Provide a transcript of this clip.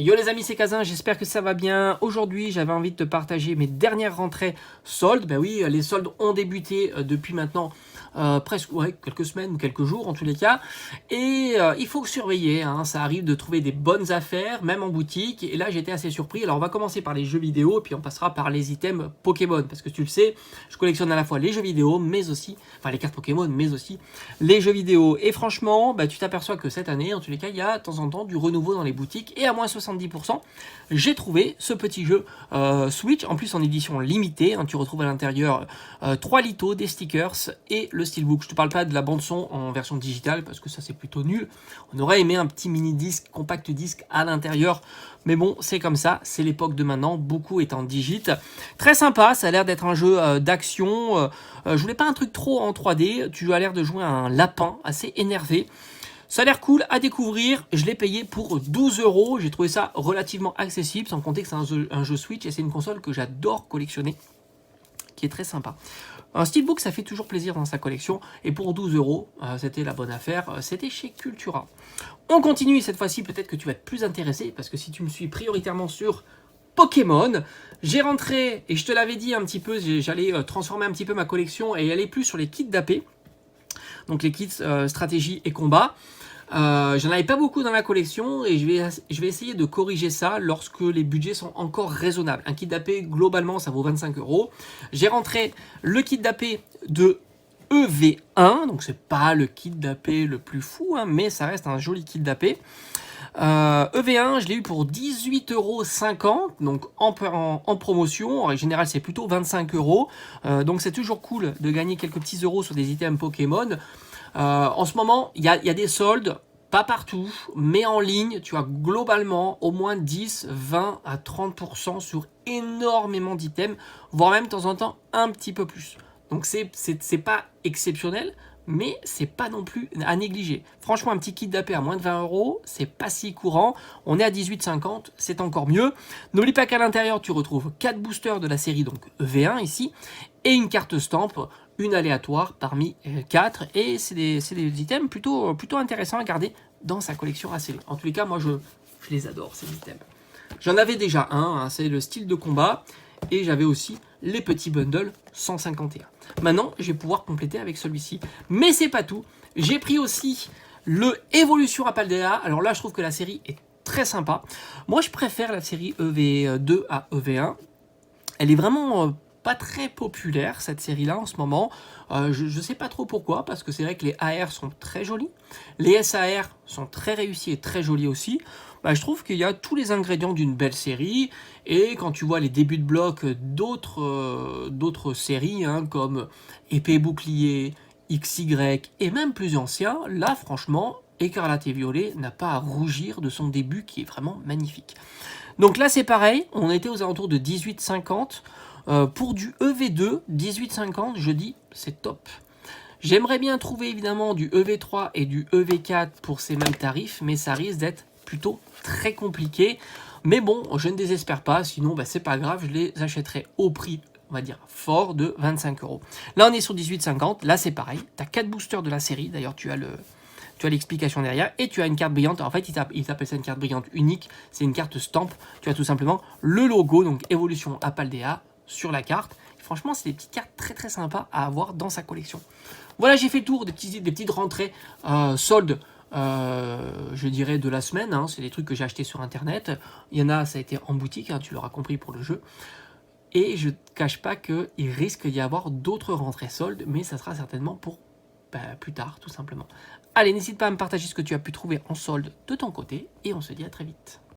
Yo les amis, c'est Kazin, j'espère que ça va bien. Aujourd'hui, j'avais envie de te partager mes dernières rentrées soldes. Ben oui, les soldes ont débuté depuis maintenant presque quelques semaines, quelques jours en tous les cas. Et il faut surveiller, hein. Ça arrive de trouver des bonnes affaires, même en boutique. Et là, j'étais assez surpris. Alors, on va commencer par les jeux vidéo, puis on passera par les items Pokémon. Parce que tu le sais, je collectionne à la fois les jeux vidéo, mais aussi, enfin les cartes Pokémon, mais aussi les jeux vidéo. Et franchement, bah, tu t'aperçois que cette année, en tous les cas, il y a de temps en temps du renouveau dans les boutiques. Et à moins 70%, j'ai trouvé ce petit jeu Switch, en plus en édition limitée. Hein, tu retrouves à l'intérieur 3 litos, des stickers et le steelbook. Je te parle pas de la bande son en version digitale parce que ça c'est plutôt nul. On aurait aimé un petit mini disque, compact disque à l'intérieur. Mais bon, c'est comme ça, c'est l'époque de maintenant, beaucoup est en digit. Très sympa, ça a l'air d'être un jeu d'action. Je voulais pas un truc trop en 3D, tu as l'air de jouer à un lapin assez énervé. Ça a l'air cool à découvrir, je l'ai payé pour 12 €, j'ai trouvé ça relativement accessible, sans compter que c'est un jeu Switch et c'est une console que j'adore collectionner, qui est très sympa. Un steelbook, ça fait toujours plaisir dans sa collection, et pour 12 €, c'était la bonne affaire, c'était chez Cultura. On continue, cette fois-ci, peut-être que tu vas être plus intéressé, parce que si tu me suis prioritairement sur Pokémon, j'ai rentré, et je te l'avais dit un petit peu, j'allais transformer un petit peu ma collection et aller plus sur les kits d'AP, donc les kits stratégie et combat. J'en avais pas beaucoup dans ma collection et je vais essayer de corriger ça lorsque les budgets sont encore raisonnables. Un kit d'AP, globalement, ça vaut 25 €. J'ai rentré le kit d'AP de EV1, donc c'est pas le kit d'AP le plus fou, hein, mais ça reste un joli kit d'AP. EV1, je l'ai eu pour 18,50 €, donc en promotion. En général, c'est plutôt 25 €. Donc c'est toujours cool de gagner quelques petits euros sur des items Pokémon. En ce moment, il y a des soldes, pas partout, mais en ligne, tu as globalement au moins 10, 20 à 30% sur énormément d'items, voire même de temps en temps un petit peu plus. Donc c'est pas exceptionnel, mais c'est pas non plus à négliger. Franchement, un petit kit d'AP à moins de 20 €, c'est pas si courant. On est à 18,50 €, c'est encore mieux. N'oublie pas qu'à l'intérieur, tu retrouves 4 boosters de la série, donc V1 ici, et une carte stamp, une aléatoire parmi 4. Et c'est des items plutôt intéressants à garder dans sa collection ACV. En tous les cas, moi, je les adore, ces items. J'en avais déjà un, hein, c'est le style de combat. Et j'avais aussi les petits bundles 151. Maintenant, je vais pouvoir compléter avec celui-ci. Mais c'est pas tout. J'ai pris aussi le Evolution Apaldea. Alors là, je trouve que la série est très sympa. Moi, je préfère la série EV2 à EV1. Elle est vraiment pas très populaire, cette série-là, en ce moment. Je sais pas trop pourquoi, parce que c'est vrai que les AR sont très jolis. Les SAR sont très réussis et très jolis aussi. Bah, je trouve qu'il y a tous les ingrédients d'une belle série. Et quand tu vois les débuts de bloc d'autres séries, hein, comme Épée et Bouclier, XY, et même plus anciens, là, franchement, Écarlate et Violet n'a pas à rougir de son début, qui est vraiment magnifique. Donc là, c'est pareil, on était aux alentours de 18,50 €. Pour du EV2, 18,50 €, je dis, c'est top. J'aimerais bien trouver évidemment du EV3 et du EV4 pour ces mêmes tarifs, mais ça risque d'être plutôt très compliqué. Mais bon, je ne désespère pas, sinon bah, c'est pas grave, je les achèterai au prix, on va dire, fort de 25 €. Là, on est sur 18,50 €, là c'est pareil, tu as 4 boosters de la série, d'ailleurs tu as l'explication derrière, et tu as une carte brillante. En fait, ils appellent ça une carte brillante unique, c'est une carte stamp. Tu as tout simplement le logo, donc Evolution Apaldea, sur la carte. Et franchement, c'est des petites cartes très très sympas à avoir dans sa collection. Voilà, j'ai fait le tour des petites rentrées soldes, je dirais, de la semaine. Hein. C'est des trucs que j'ai achetés sur Internet. Il y en a, ça a été en boutique, hein, tu l'auras compris pour le jeu. Et je ne cache pas qu'il risque d'y avoir d'autres rentrées soldes, mais ça sera certainement pour plus tard, tout simplement. Allez, n'hésite pas à me partager ce que tu as pu trouver en solde de ton côté, et on se dit à très vite.